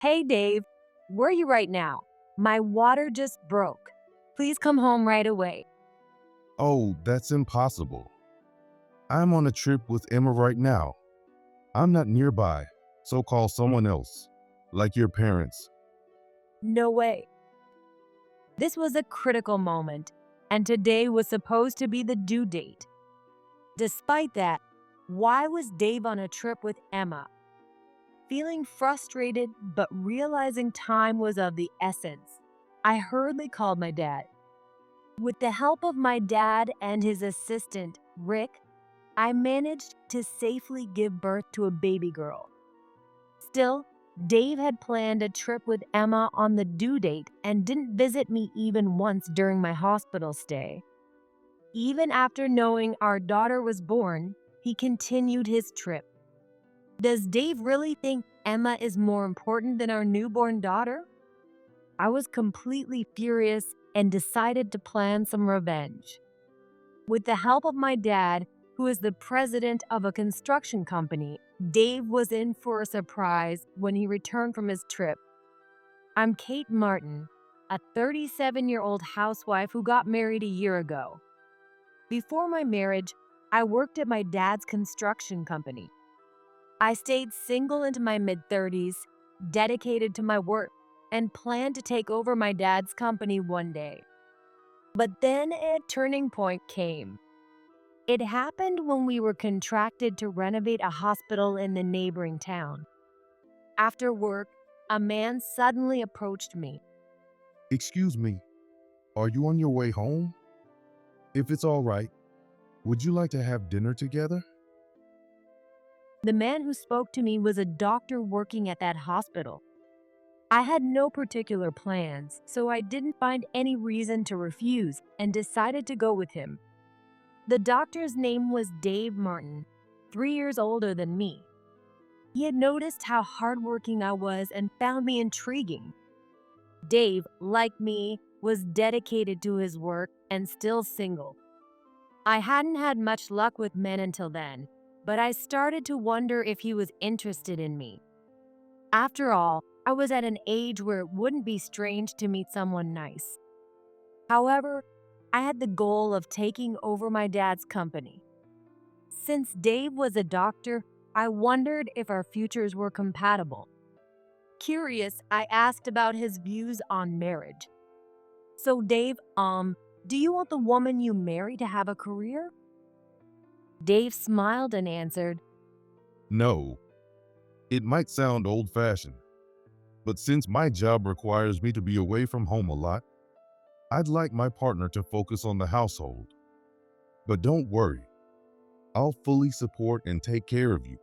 Hey Dave, where are you right now? My water just broke. Please come home right away. Oh, that's impossible. I'm on a trip with Emma right now. I'm not nearby, so call someone else, like your parents. No way. This was a critical moment, and today was supposed to be the due date. Despite that, why was Dave on a trip with Emma? Feeling frustrated but realizing time was of the essence, I hurriedly called my dad. With the help of my dad and his assistant, Rick, I managed to safely give birth to a baby girl. Still, Dave had planned a trip with Emma on the due date and didn't visit me even once during my hospital stay. Even after knowing our daughter was born, he continued his trip. Does Dave really think Emma is more important than our newborn daughter? I was completely furious and decided to plan some revenge. With the help of my dad, who is the president of a construction company, Dave was in for a surprise when he returned from his trip. I'm Kate Martin, a 37-year-old housewife who got married a year ago. Before my marriage, I worked at my dad's construction company. I stayed single into my mid-30s, dedicated to my work, and planned to take over my dad's company one day. But then a turning point came. It happened when we were contracted to renovate a hospital in the neighboring town. After work, a man suddenly approached me. Excuse me, are you on your way home? If it's all right, would you like to have dinner together? The man who spoke to me was a doctor working at that hospital. I had no particular plans, so I didn't find any reason to refuse and decided to go with him. The doctor's name was Dave Martin, 3 years older than me. He had noticed how hardworking I was and found me intriguing. Dave, like me, was dedicated to his work and still single. I hadn't had much luck with men until then, but I started to wonder if he was interested in me. After all, I was at an age where it wouldn't be strange to meet someone nice. However, I had the goal of taking over my dad's company. Since Dave was a doctor, I wondered if our futures were compatible. Curious, I asked about his views on marriage. So Dave, do you want the woman you marry to have a career? Dave smiled and answered, No, it might sound old-fashioned, but since my job requires me to be away from home a lot, I'd like my partner to focus on the household. But don't worry, I'll fully support and take care of you,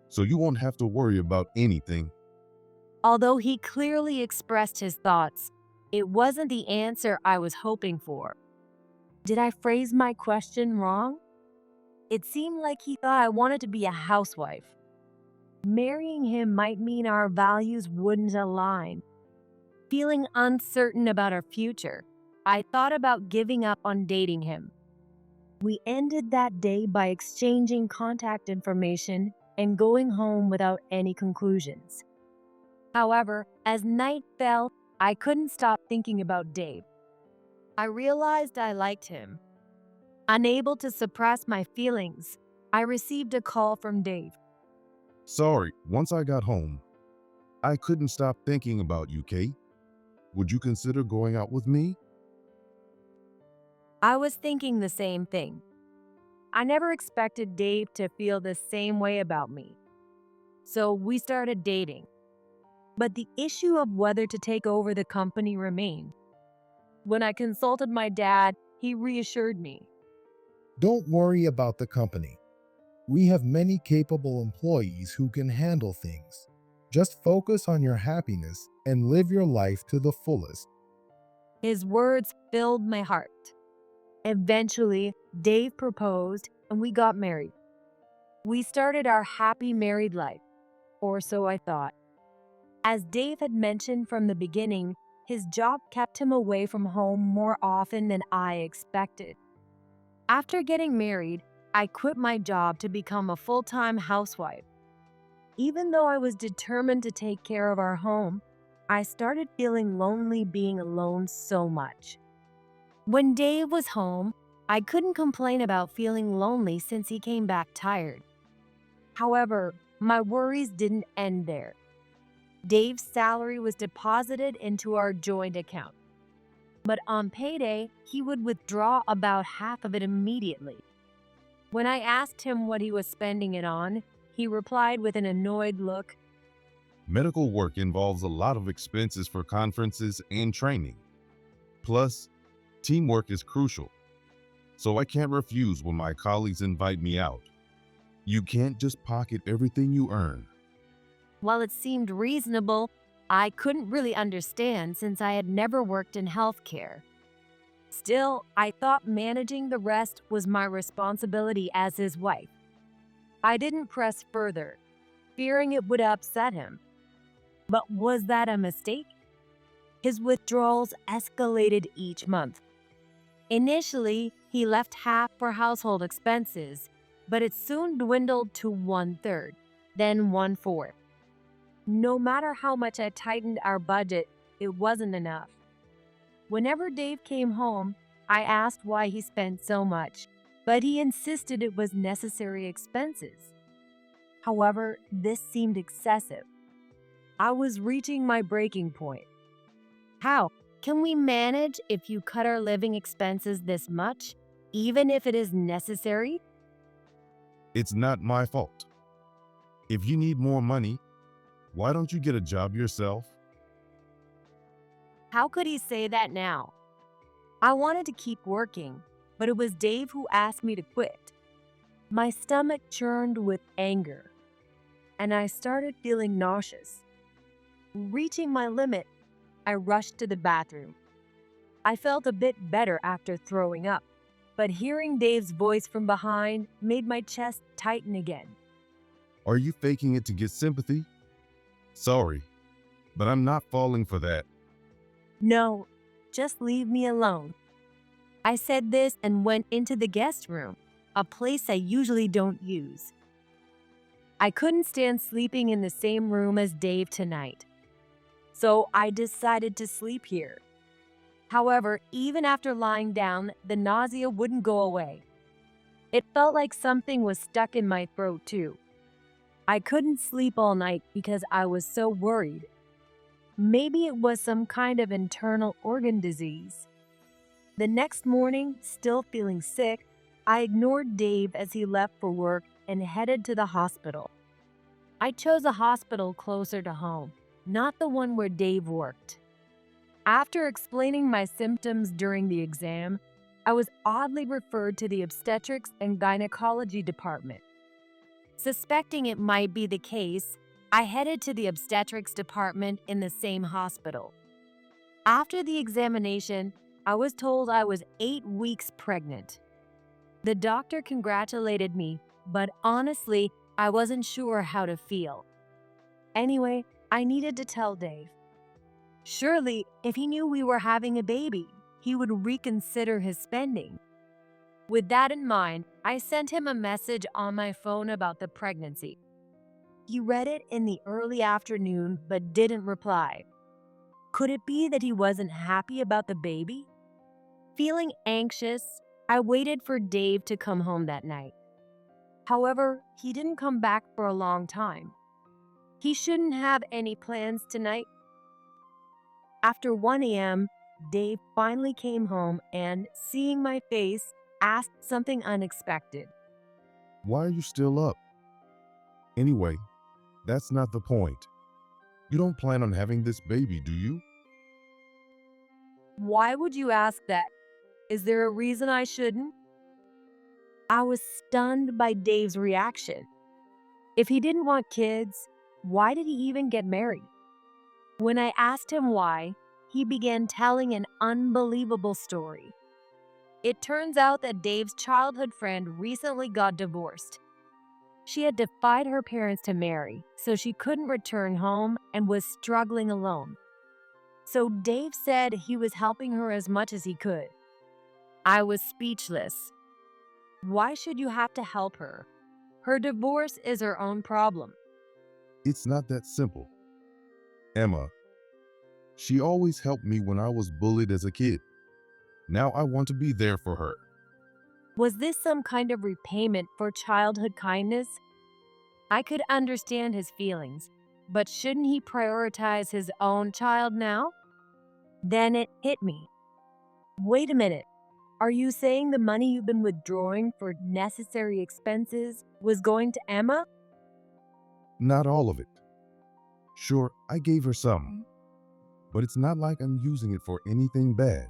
so you won't have to worry about anything. Although he clearly expressed his thoughts, it wasn't the answer I was hoping for. Did I phrase my question wrong? It seemed like he thought I wanted to be a housewife. Marrying him might mean our values wouldn't align. Feeling uncertain about our future, I thought about giving up on dating him. We ended that day by exchanging contact information and going home without any conclusions. However, as night fell, I couldn't stop thinking about Dave. I realized I liked him. Unable to suppress my feelings, I received a call from Dave. Sorry, once I got home, I couldn't stop thinking about you, Kate. Would you consider going out with me? I was thinking the same thing. I never expected Dave to feel the same way about me. So we started dating. But the issue of whether to take over the company remained. When I consulted my dad, he reassured me. Don't worry about the company. We have many capable employees who can handle things. Just focus on your happiness and live your life to the fullest. His words filled my heart. Eventually, Dave proposed and we got married. We started our happy married life, or so I thought. As Dave had mentioned from the beginning, his job kept him away from home more often than I expected. After getting married, I quit my job to become a full-time housewife. Even though I was determined to take care of our home, I started feeling lonely being alone so much. When Dave was home, I couldn't complain about feeling lonely since he came back tired. However, my worries didn't end there. Dave's salary was deposited into our joint account, but on payday, he would withdraw about half of it immediately. When I asked him what he was spending it on, he replied with an annoyed look. Medical work involves a lot of expenses for conferences and training. Plus, teamwork is crucial, so I can't refuse when my colleagues invite me out. You can't just pocket everything you earn. While it seemed reasonable, I couldn't really understand since I had never worked in healthcare. Still, I thought managing the rest was my responsibility as his wife. I didn't press further, fearing it would upset him. But was that a mistake? His withdrawals escalated each month. Initially, he left half for household expenses, but it soon dwindled to 1/3, then 1/4. No matter how much I tightened our budget, it wasn't enough. Whenever Dave came home, I asked why he spent so much, but he insisted it was necessary expenses. However, this seemed excessive. I was reaching my breaking point. How can we manage if you cut our living expenses this much, even if it is necessary? It's not my fault. If you need more money, why don't you get a job yourself? How could he say that now? I wanted to keep working, but it was Dave who asked me to quit. My stomach churned with anger, and I started feeling nauseous. Reaching my limit, I rushed to the bathroom. I felt a bit better after throwing up, but hearing Dave's voice from behind made my chest tighten again. Are you faking it to get sympathy? Sorry, but I'm not falling for that. No, just leave me alone. I said this and went into the guest room, a place I usually don't use. I couldn't stand sleeping in the same room as Dave tonight, so I decided to sleep here. However, even after lying down, the nausea wouldn't go away. It felt like something was stuck in my throat too. I couldn't sleep all night because I was so worried. Maybe it was some kind of internal organ disease. The next morning, still feeling sick, I ignored Dave as he left for work and headed to the hospital. I chose a hospital closer to home, not the one where Dave worked. After explaining my symptoms during the exam, I was oddly referred to the obstetrics and gynecology department. Suspecting it might be the case, I headed to the obstetrics department in the same hospital. After the examination, I was told I was 8 weeks pregnant. The doctor congratulated me, but honestly, I wasn't sure how to feel. Anyway, I needed to tell Dave. Surely, if he knew we were having a baby, he would reconsider his spending. With that in mind, I sent him a message on my phone about the pregnancy. He read it in the early afternoon but didn't reply. Could it be that he wasn't happy about the baby? Feeling anxious, I waited for Dave to come home that night. However, he didn't come back for a long time. He shouldn't have any plans tonight. After 1 a.m., Dave finally came home and, seeing my face, asked something unexpected. Why are you still up? Anyway, that's not the point. You don't plan on having this baby, do you? Why would you ask that? Is there a reason I shouldn't? I was stunned by Dave's reaction. If he didn't want kids, why did he even get married? When I asked him why, he began telling an unbelievable story. It turns out that Dave's childhood friend recently got divorced. She had defied her parents to marry, so she couldn't return home and was struggling alone. So Dave said he was helping her as much as he could. I was speechless. Why should you have to help her? Her divorce is her own problem. It's not that simple. Emma, she always helped me when I was bullied as a kid. Now I want to be there for her. Was this some kind of repayment for childhood kindness? I could understand his feelings, but shouldn't he prioritize his own child now? Then it hit me. Wait a minute. Are you saying the money you've been withdrawing for necessary expenses was going to Emma? Not all of it. Sure, I gave her some, but it's not like I'm using it for anything bad.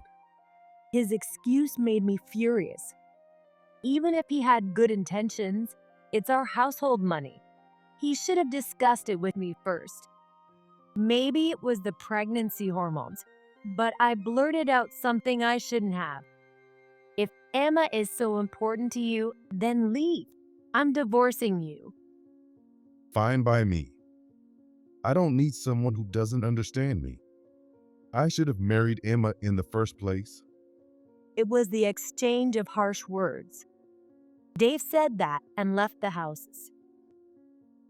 His excuse made me furious. Even if he had good intentions, it's our household money. He should have discussed it with me first. Maybe it was the pregnancy hormones, but I blurted out something I shouldn't have. If Emma is so important to you, then leave. I'm divorcing you. Fine by me. I don't need someone who doesn't understand me. I should have married Emma in the first place. It was the exchange of harsh words. Dave said that and left the house.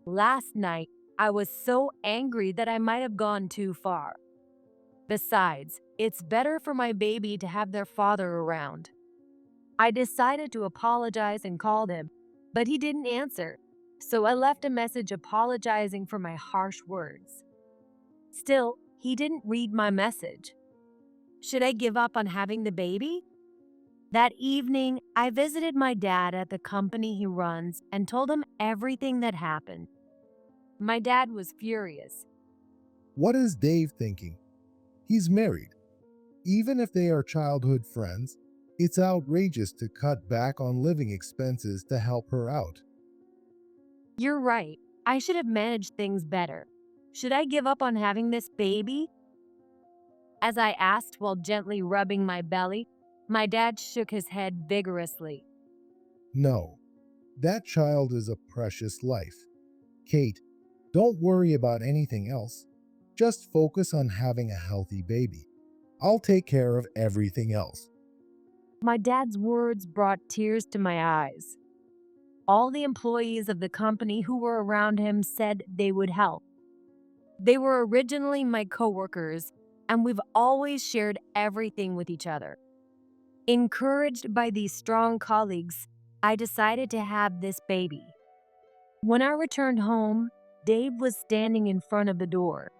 Last night, I was so angry that I might have gone too far. Besides, it's better for my baby to have their father around. I decided to apologize and called him, but he didn't answer, so I left a message apologizing for my harsh words. Still, he didn't read my message. Should I give up on having the baby? That evening, I visited my dad at the company he runs and told him everything that happened. My dad was furious. What is Dave thinking? He's married. Even if they are childhood friends, it's outrageous to cut back on living expenses to help her out. You're right. I should have managed things better. Should I give up on having this baby? As I asked while gently rubbing my belly, my dad shook his head vigorously. No, that child is a precious life. Kate, don't worry about anything else. Just focus on having a healthy baby. I'll take care of everything else. My dad's words brought tears to my eyes. All the employees of the company who were around him said they would help. They were originally my coworkers, and we've always shared everything with each other. Encouraged by these strong colleagues, I decided to have this baby. When I returned home, Dave was standing in front of the door.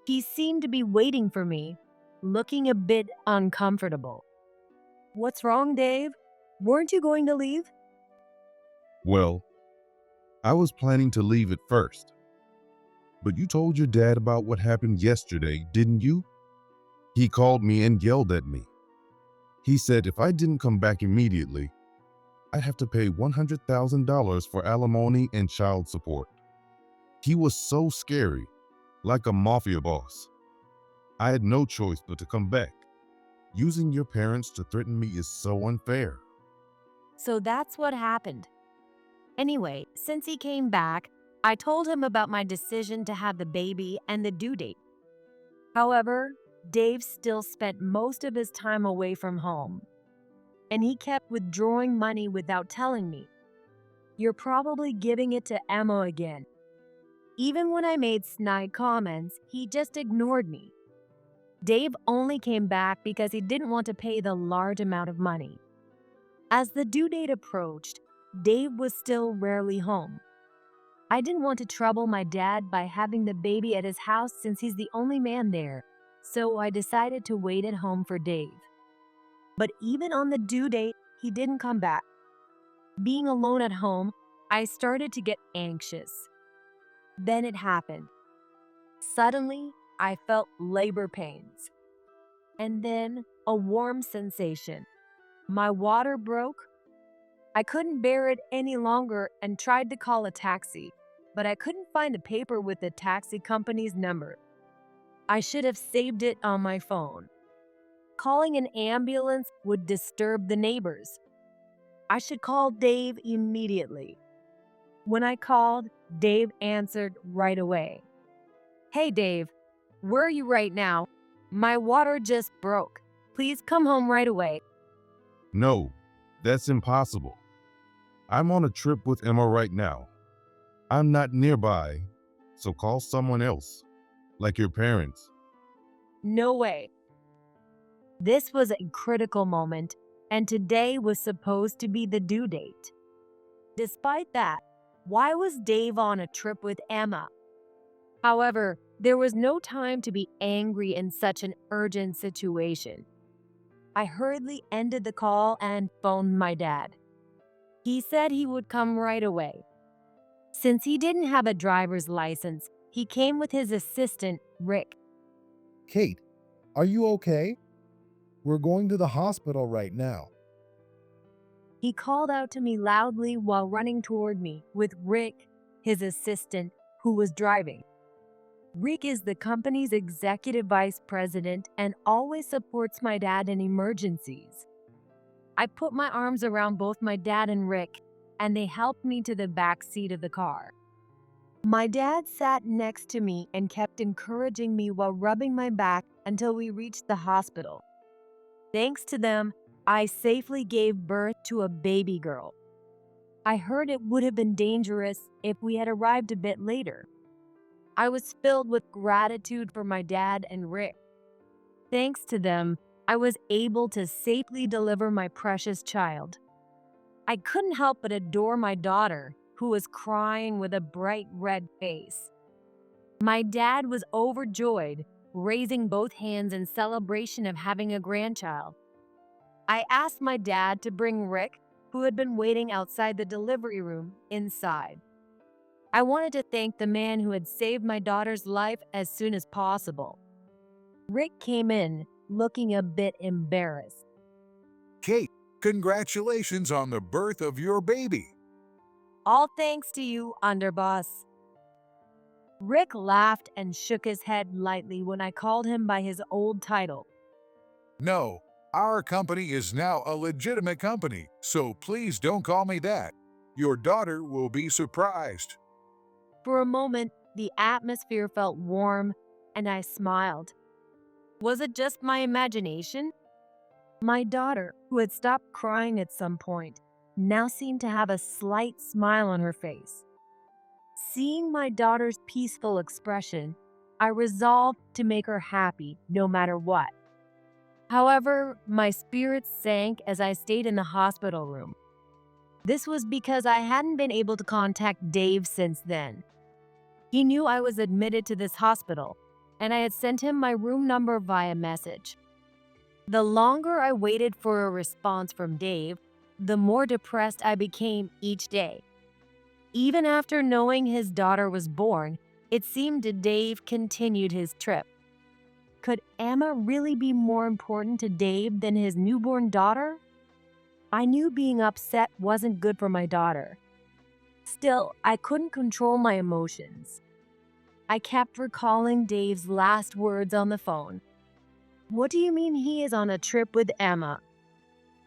He seemed to be waiting for me, looking a bit uncomfortable. What's wrong, Dave? Weren't you going to leave? Well, I was planning to leave at first. But you told your dad about what happened yesterday, didn't you? He called me and yelled at me. He said if I didn't come back immediately, I'd have to pay $100,000 for alimony and child support. He was so scary, like a mafia boss. I had no choice but to come back. Using your parents to threaten me is so unfair. So that's what happened. Anyway, since he came back, I told him about my decision to have the baby and the due date. However, Dave still spent most of his time away from home, and he kept withdrawing money without telling me. You're probably giving it to Emma again. Even when I made snide comments, he just ignored me. Dave only came back because he didn't want to pay the large amount of money. As the due date approached, Dave was still rarely home. I didn't want to trouble my dad by having the baby at his house since he's the only man there, so I decided to wait at home for Dave. But even on the due date, he didn't come back. Being alone at home, I started to get anxious. Then it happened. Suddenly, I felt labor pains. And then a warm sensation. My water broke. I couldn't bear it any longer and tried to call a taxi, but I couldn't find a paper with the taxi company's number. I should have saved it on my phone. Calling an ambulance would disturb the neighbors. I should call Dave immediately. When I called, Dave answered right away. Hey Dave, where are you right now? My water just broke. Please come home right away. No, that's impossible. I'm on a trip with Emma right now. I'm not nearby, So call someone else, like your parents. No way. This was a critical moment, and today was supposed to be the due date. Despite that, why was Dave on a trip with Emma? However, there was no time to be angry in such an urgent situation. I hurriedly ended the call and phoned my dad. He said he would come right away. Since he didn't have a driver's license, he came with his assistant, Rick. Kate, are you okay? We're going to the hospital right now. He called out to me loudly while running toward me with Rick, his assistant, who was driving. Rick is the company's executive vice president and always supports my dad in emergencies. I put my arms around both my dad and Rick, and they helped me to the back seat of the car. My dad sat next to me and kept encouraging me while rubbing my back until we reached the hospital. Thanks to them, I safely gave birth to a baby girl. I heard it would have been dangerous if we had arrived a bit later. I was filled with gratitude for my dad and Rick. Thanks to them, I was able to safely deliver my precious child. I couldn't help but adore my daughter, who was crying with a bright red face. My dad was overjoyed, raising both hands in celebration of having a grandchild. I asked my dad to bring Rick, who had been waiting outside the delivery room, inside. I wanted to thank the man who had saved my daughter's life as soon as possible. Rick came in, looking a bit embarrassed. Kate, congratulations on the birth of your baby. All thanks to you, underboss. Rick laughed and shook his head lightly when I called him by his old title. No, our company is now a legitimate company, so please don't call me that. Your daughter will be surprised. For a moment, the atmosphere felt warm, and I smiled. Was it just my imagination? My daughter, who had stopped crying at some point, now seemed to have a slight smile on her face. Seeing my daughter's peaceful expression, I resolved to make her happy no matter what. However, my spirits sank as I stayed in the hospital room. This was because I hadn't been able to contact Dave since then. He knew I was admitted to this hospital, and I had sent him my room number via message. The longer I waited for a response from Dave, the more depressed I became each day. Even after knowing his daughter was born, it seemed Dave continued his trip. Could Emma really be more important to Dave than his newborn daughter? I knew being upset wasn't good for my daughter. Still, I couldn't control my emotions. I kept recalling Dave's last words on the phone. What do you mean he is on a trip with Emma?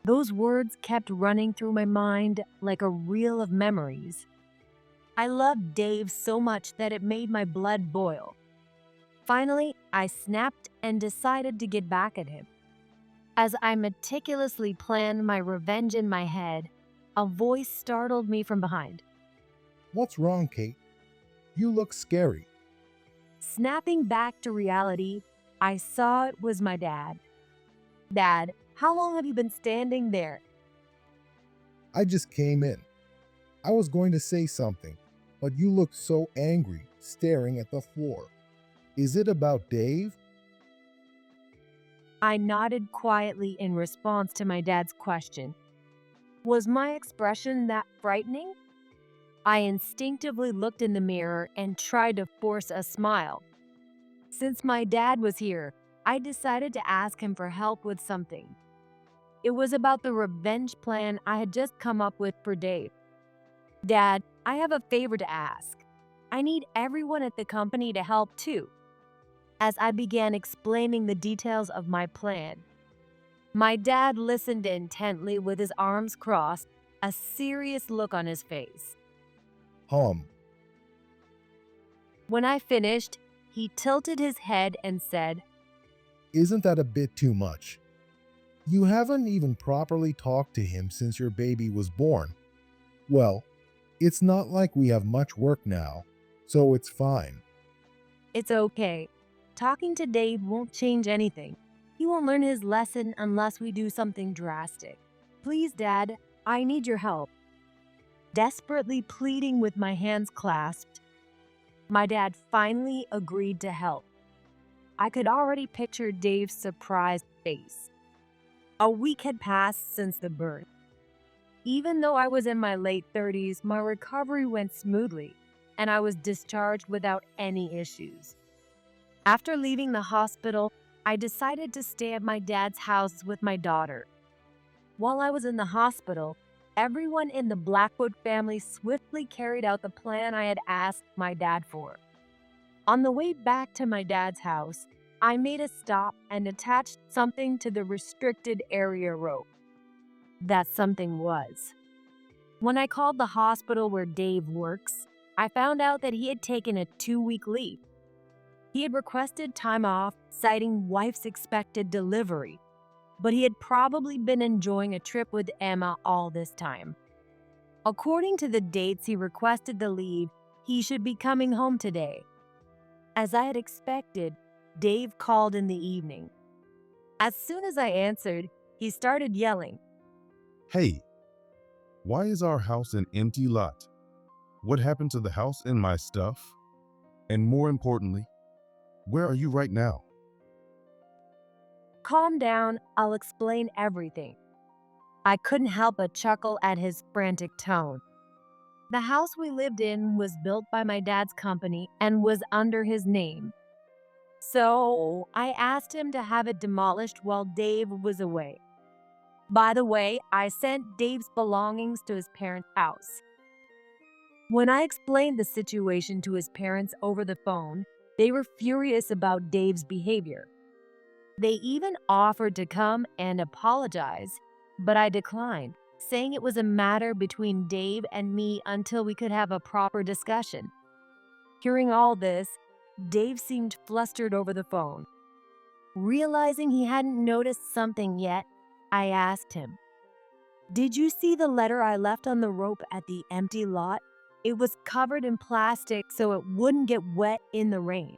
Those words kept running through my mind like a reel of memories. I loved Dave so much that it made my blood boil. Finally, I snapped and decided to get back at him. As I meticulously planned my revenge in my head, a voice startled me from behind. What's wrong, Kate? You look scary. Snapping back to reality, I saw it was my dad. Dad, how long have you been standing there? I just came in. I was going to say something, but you looked so angry, staring at the floor. Is it about Dave? I nodded quietly in response to my dad's question. Was my expression that frightening? I instinctively looked in the mirror and tried to force a smile. Since my dad was here, I decided to ask him for help with something. It was about the revenge plan I had just come up with for Dave. Dad, I have a favor to ask. I need everyone at the company to help too. As I began explaining the details of my plan, my dad listened intently with his arms crossed, a serious look on his face. When I finished, he tilted his head and said, Isn't that a bit too much? You haven't even properly talked to him since your baby was born. Well, it's not like we have much work now, so it's fine. It's okay. Talking to Dave won't change anything. He won't learn his lesson unless we do something drastic. Please, Dad, I need your help. Desperately pleading with my hands clasped, my dad finally agreed to help. I could already picture Dave's surprised face. A week had passed since the birth. Even though I was in my late 30s, my recovery went smoothly, and I was discharged without any issues. After leaving the hospital, I decided to stay at my dad's house with my daughter. While I was in the hospital, everyone in the Blackwood family swiftly carried out the plan I had asked my dad for. On the way back to my dad's house, I made a stop and attached something to the restricted area rope. That something was. When I called the hospital where Dave works, I found out that he had taken a 2-week leave. He had requested time off, citing wife's expected delivery, but he had probably been enjoying a trip with Emma all this time. According to the dates he requested the leave, he should be coming home today. As I had expected, Dave called in the evening. As soon as I answered, he started yelling. Hey, why is our house an empty lot? What happened to the house and my stuff? And more importantly, where are you right now? Calm down, I'll explain everything. I couldn't help but chuckle at his frantic tone. The house we lived in was built by my dad's company and was under his name. So I asked him to have it demolished while Dave was away. By the way, I sent Dave's belongings to his parents' house. When I explained the situation to his parents over the phone, they were furious about Dave's behavior. They even offered to come and apologize, but I declined, saying it was a matter between Dave and me until we could have a proper discussion. Hearing all this, Dave seemed flustered over the phone. Realizing he hadn't noticed something yet, I asked him, "Did you see the letter I left on the rope at the empty lot? It was covered in plastic so it wouldn't get wet in the rain."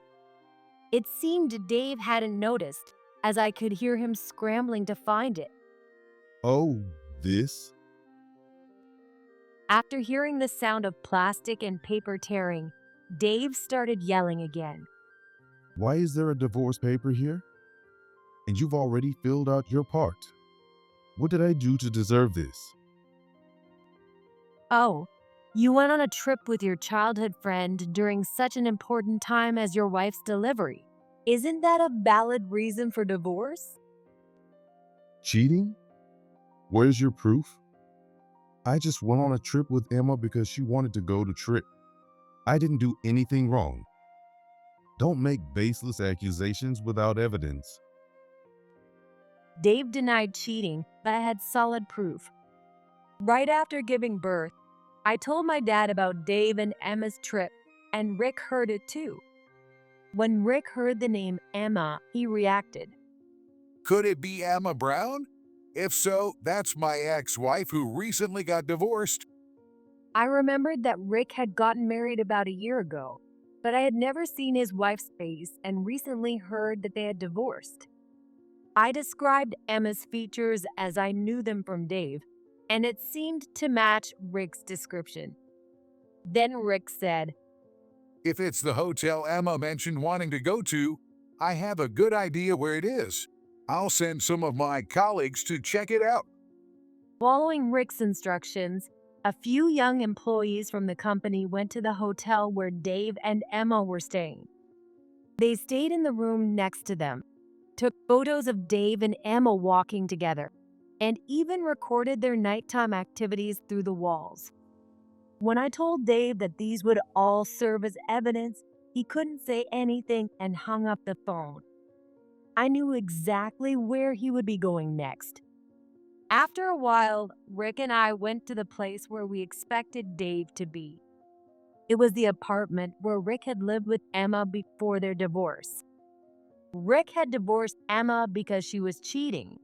It seemed Dave hadn't noticed, as I could hear him scrambling to find it. Oh, this? After hearing the sound of plastic and paper tearing, Dave started yelling again. Why is there a divorce paper here? And you've already filled out your part. What did I do to deserve this? "Oh, you went on a trip with your childhood friend during such an important time as your wife's delivery. Isn't that a valid reason for divorce?" Cheating? Where's your proof? I just went on a trip with Emma because she wanted to go to trip. I didn't do anything wrong. Don't make baseless accusations without evidence. Dave denied cheating, but I had solid proof. Right after giving birth, I told my dad about Dave and Emma's trip, and Rick heard it too. When Rick heard the name Emma, he reacted. Could it be Emma Brown? If so, that's my ex-wife who recently got divorced. I remembered that Rick had gotten married about a year ago, but I had never seen his wife's face and recently heard that they had divorced. I described Emma's features as I knew them from Dave, and it seemed to match Rick's description. Then Rick said, If it's the hotel Emma mentioned wanting to go to, I have a good idea where it is. I'll send some of my colleagues to check it out. Following Rick's instructions, a few young employees from the company went to the hotel where Dave and Emma were staying. They stayed in the room next to them, took photos of Dave and Emma walking together, and even recorded their nighttime activities through the walls. When I told Dave that these would all serve as evidence, he couldn't say anything and hung up the phone. I knew exactly where he would be going next. After a while, Rick and I went to the place where we expected Dave to be. It was the apartment where Rick had lived with Emma before their divorce. Rick had divorced Emma because she was cheating.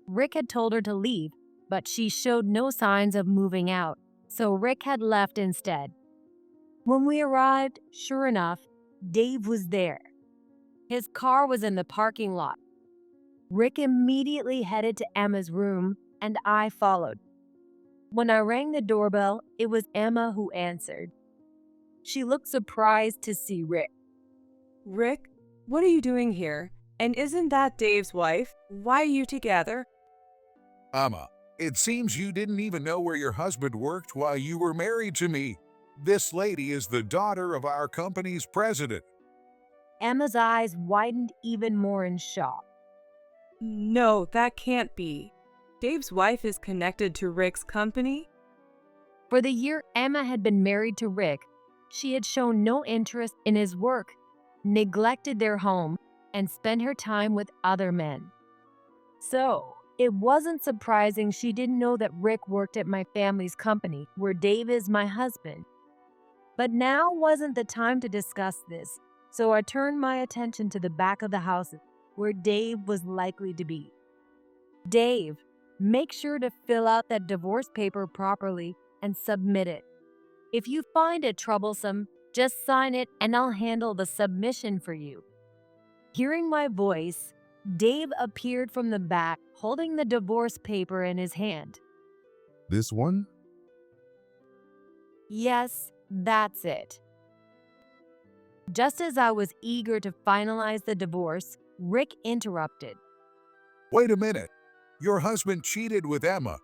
Rick had told her to leave, but she showed no signs of moving out, so Rick had left instead. When we arrived, sure enough, Dave was there. His car was in the parking lot. Rick immediately headed to Emma's room, and I followed. When I rang the doorbell, it was Emma who answered. She looked surprised to see Rick. Rick, what are you doing here? And isn't that Dave's wife? Why are you together? Emma, it seems you didn't even know where your husband worked while you were married to me. This lady is the daughter of our company's president. Emma's eyes widened even more in shock. No, that can't be. Dave's wife is connected to Rick's company? For the year Emma had been married to Rick, she had shown no interest in his work, neglected their home, and spent her time with other men. So, it wasn't surprising she didn't know that Rick worked at my family's company, where Dave is my husband. But now wasn't the time to discuss this, so I turned my attention to the back of the house where Dave was likely to be. Dave, make sure to fill out that divorce paper properly and submit it. If you find it troublesome, just sign it and I'll handle the submission for you. Hearing my voice, Dave appeared from the back holding the divorce paper in his hand. This one? Yes, that's it. Just as I was eager to finalize the divorce, Rick interrupted. Wait a minute. Your husband cheated with Emma.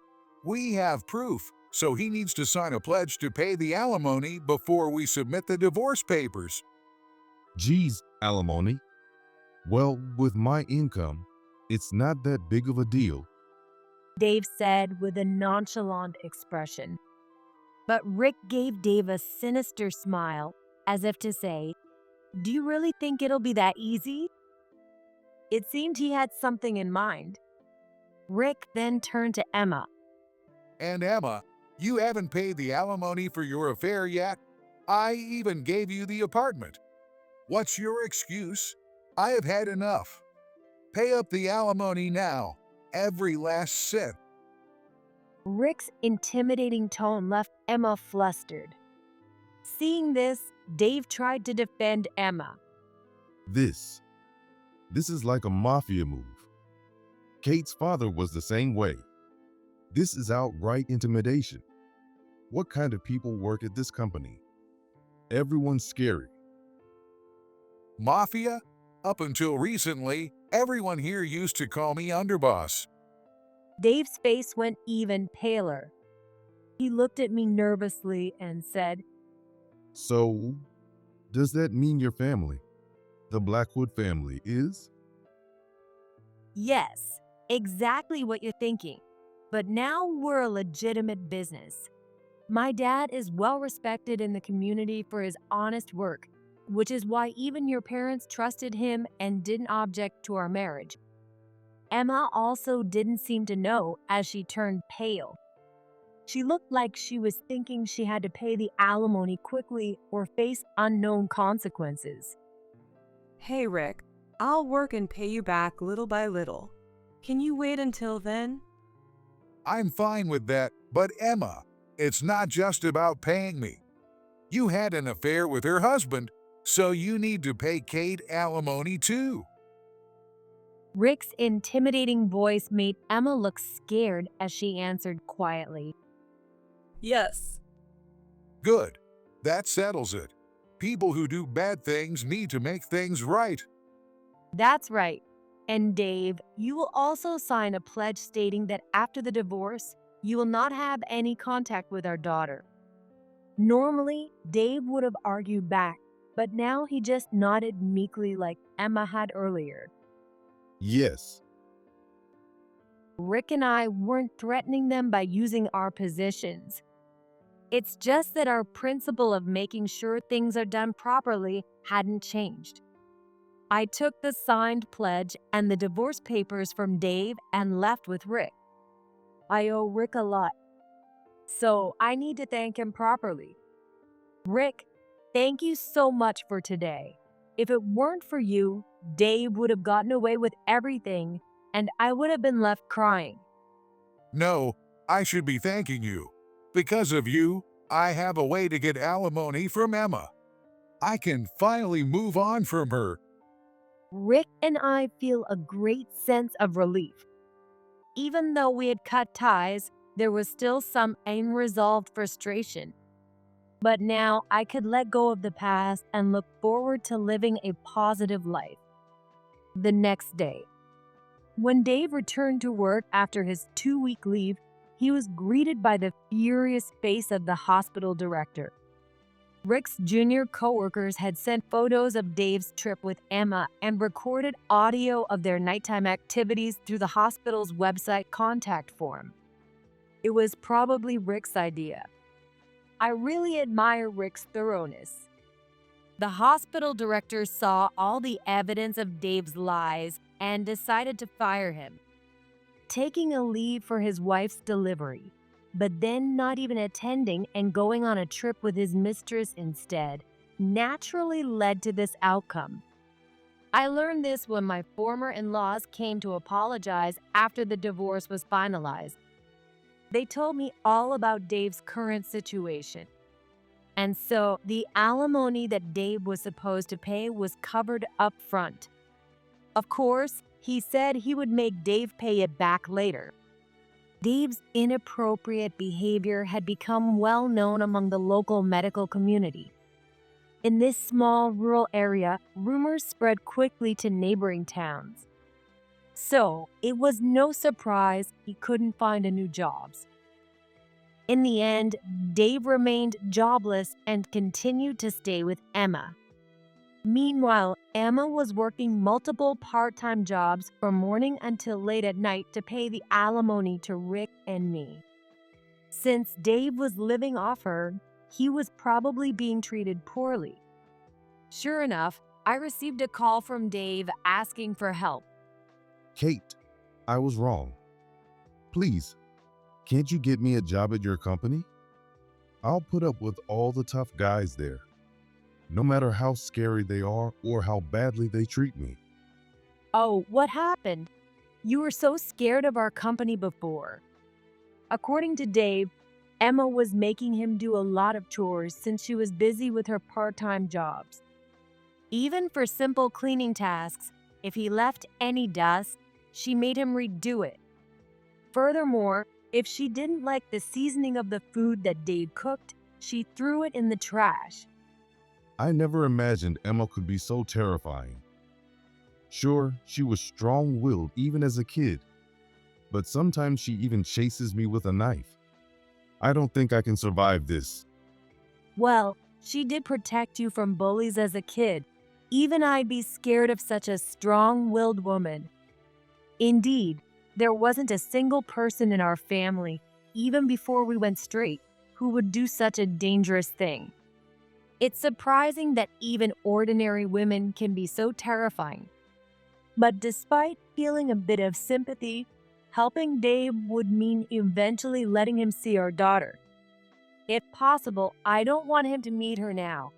We have proof, so he needs to sign a pledge to pay the alimony before we submit the divorce papers. Geez, alimony. Well, with my income, it's not that big of a deal. Dave said with a nonchalant expression. But Rick gave Dave a sinister smile, as if to say, "Do you really think it'll be that easy?" It seemed he had something in mind. Rick then turned to Emma. And Emma, you haven't paid the alimony for your affair yet? I even gave you the apartment. What's your excuse? I have had enough. Pay up the alimony now, every last cent. Rick's intimidating tone left Emma flustered. Seeing this, Dave tried to defend Emma. This is like a mafia move. Kate's father was the same way. This is outright intimidation. What kind of people work at this company? Everyone's scary. Mafia? Up until recently, everyone here used to call me underboss. Dave's face went even paler. He looked at me nervously and said, So, does that mean your family, the Blackwood family, is? "Yes, exactly what you're thinking. But now we're a legitimate business. My dad is well respected in the community for his honest work, which is why even your parents trusted him and didn't object to our marriage." Emma also didn't seem to know as she turned pale. She looked like she was thinking she had to pay the alimony quickly or face unknown consequences. Hey, Rick, I'll work and pay you back little by little. Can you wait until then? I'm fine with that, but Emma, it's not just about paying me. You had an affair with her husband, so you need to pay Kate alimony too. Rick's intimidating voice made Emma look scared as she answered quietly. Yes. Good. That settles it. People who do bad things need to make things right. That's right. And Dave, you will also sign a pledge stating that after the divorce, you will not have any contact with our daughter. Normally, Dave would have argued back, but now he just nodded meekly like Emma had earlier. Yes. Rick and I weren't threatening them by using our positions. It's just that our principle of making sure things are done properly hadn't changed. I took the signed pledge and the divorce papers from Dave and left with Rick. I owe Rick a lot, so I need to thank him properly. Rick, thank you so much for today. If it weren't for you, Dave would have gotten away with everything, and I would have been left crying. No, I should be thanking you. Because of you, I have a way to get alimony from Emma. I can finally move on from her. Rick and I feel a great sense of relief. Even though we had cut ties, there was still some unresolved frustration. But now I could let go of the past and look forward to living a positive life. The next day, when Dave returned to work after his 2-week leave, he was greeted by the furious face of the hospital director. Rick's junior coworkers had sent photos of Dave's trip with Emma and recorded audio of their nighttime activities through the hospital's website contact form. It was probably Rick's idea. I really admire Rick's thoroughness. The hospital director saw all the evidence of Dave's lies and decided to fire him, taking a leave for his wife's delivery, but then not even attending and going on a trip with his mistress instead, naturally led to this outcome. I learned this when my former in-laws came to apologize after the divorce was finalized. They told me all about Dave's current situation. And so the alimony that Dave was supposed to pay was covered up front. Of course, he said he would make Dave pay it back later. Dave's inappropriate behavior had become well known among the local medical community. In this small rural area, rumors spread quickly to neighboring towns. So, it was no surprise he couldn't find a new job. In the end, Dave remained jobless and continued to stay with Emma. Meanwhile, Emma was working multiple part-time jobs from morning until late at night to pay the alimony to Rick and me. Since Dave was living off her, he was probably being treated poorly. Sure enough, I received a call from Dave asking for help. Kate, I was wrong. Please, can't you get me a job at your company? I'll put up with all the tough guys there, no matter how scary they are or how badly they treat me. Oh, what happened? You were so scared of our company before. According to Dave, Emma was making him do a lot of chores since she was busy with her part-time jobs. Even for simple cleaning tasks, if he left any dust, she made him redo it. Furthermore, if she didn't like the seasoning of the food that Dave cooked, she threw it in the trash. I never imagined Emma could be so terrifying. Sure, she was strong-willed even as a kid, but sometimes she even chases me with a knife. I don't think I can survive this. Well, she did protect you from bullies as a kid. Even I'd be scared of such a strong-willed woman. Indeed, there wasn't a single person in our family, even before we went straight, who would do such a dangerous thing. It's surprising that even ordinary women can be so terrifying. But despite feeling a bit of sympathy, helping Dave would mean eventually letting him see our daughter. If possible, I don't want him to meet her now.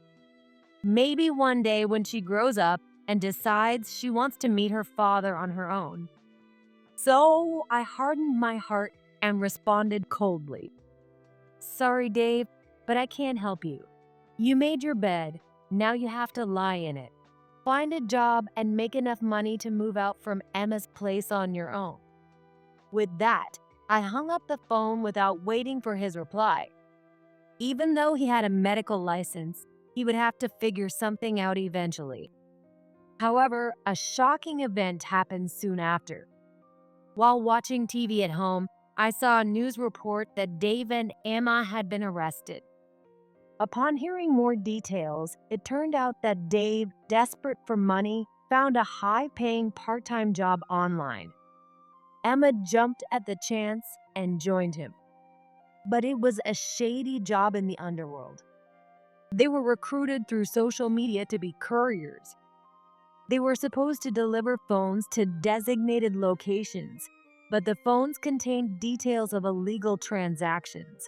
Maybe one day when she grows up and decides she wants to meet her father on her own. So I hardened my heart and responded coldly. Sorry, Dave, but I can't help you. You made your bed, now you have to lie in it. Find a job and make enough money to move out from Emma's place on your own. With that, I hung up the phone without waiting for his reply. Even though he had a medical license, he would have to figure something out eventually. However, a shocking event happened soon after. While watching TV at home, I saw a news report that Dave and Emma had been arrested. Upon hearing more details, it turned out that Dave, desperate for money, found a high-paying part-time job online. Emma jumped at the chance and joined him. But it was a shady job in the underworld. They were recruited through social media to be couriers. They were supposed to deliver phones to designated locations, but the phones contained details of illegal transactions.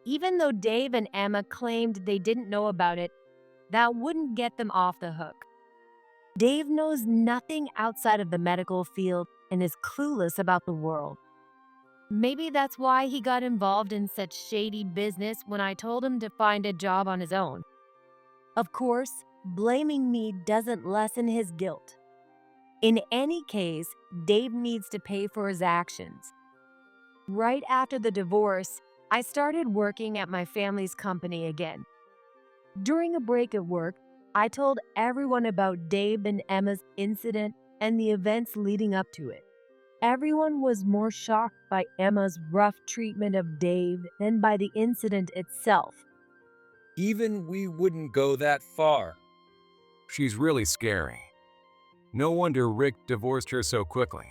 Even though Dave and Emma claimed they didn't know about it, that wouldn't get them off the hook. Dave knows nothing outside of the medical field and is clueless about the world. Maybe that's why he got involved in such shady business when I told him to find a job on his own. Of course, blaming me doesn't lessen his guilt. In any case, Dave needs to pay for his actions. Right after the divorce, I started working at my family's company again. During a break at work, I told everyone about Dave and Emma's incident and the events leading up to it. Everyone was more shocked by Emma's rough treatment of Dave than by the incident itself. Even we wouldn't go that far. She's really scary. No wonder Rick divorced her so quickly.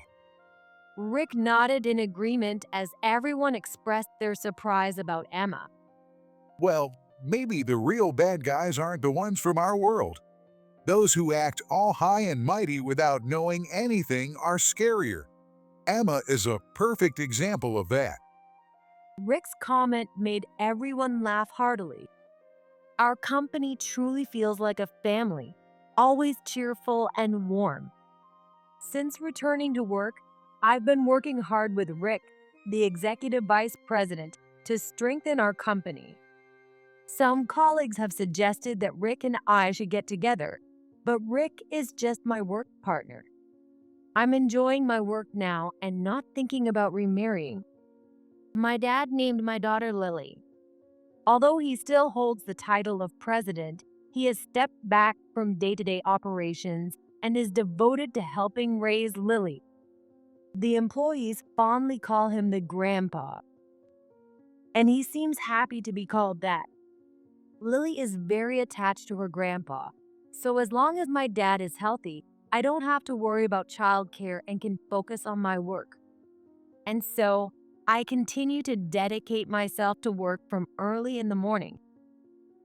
Rick nodded in agreement as everyone expressed their surprise about Emma. Well, maybe the real bad guys aren't the ones from our world. Those who act all high and mighty without knowing anything are scarier. Emma is a perfect example of that. Rick's comment made everyone laugh heartily. Our company truly feels like a family, always cheerful and warm. Since returning to work, I've been working hard with Rick, the executive vice president, to strengthen our company. Some colleagues have suggested that Rick and I should get together, but Rick is just my work partner. I'm enjoying my work now and not thinking about remarrying. My dad named my daughter Lily. Although he still holds the title of president, he has stepped back from day-to-day operations and is devoted to helping raise Lily. The employees fondly call him the grandpa, and he seems happy to be called that. Lily is very attached to her grandpa, so as long as my dad is healthy, I don't have to worry about childcare and can focus on my work. And so, I continue to dedicate myself to work from early in the morning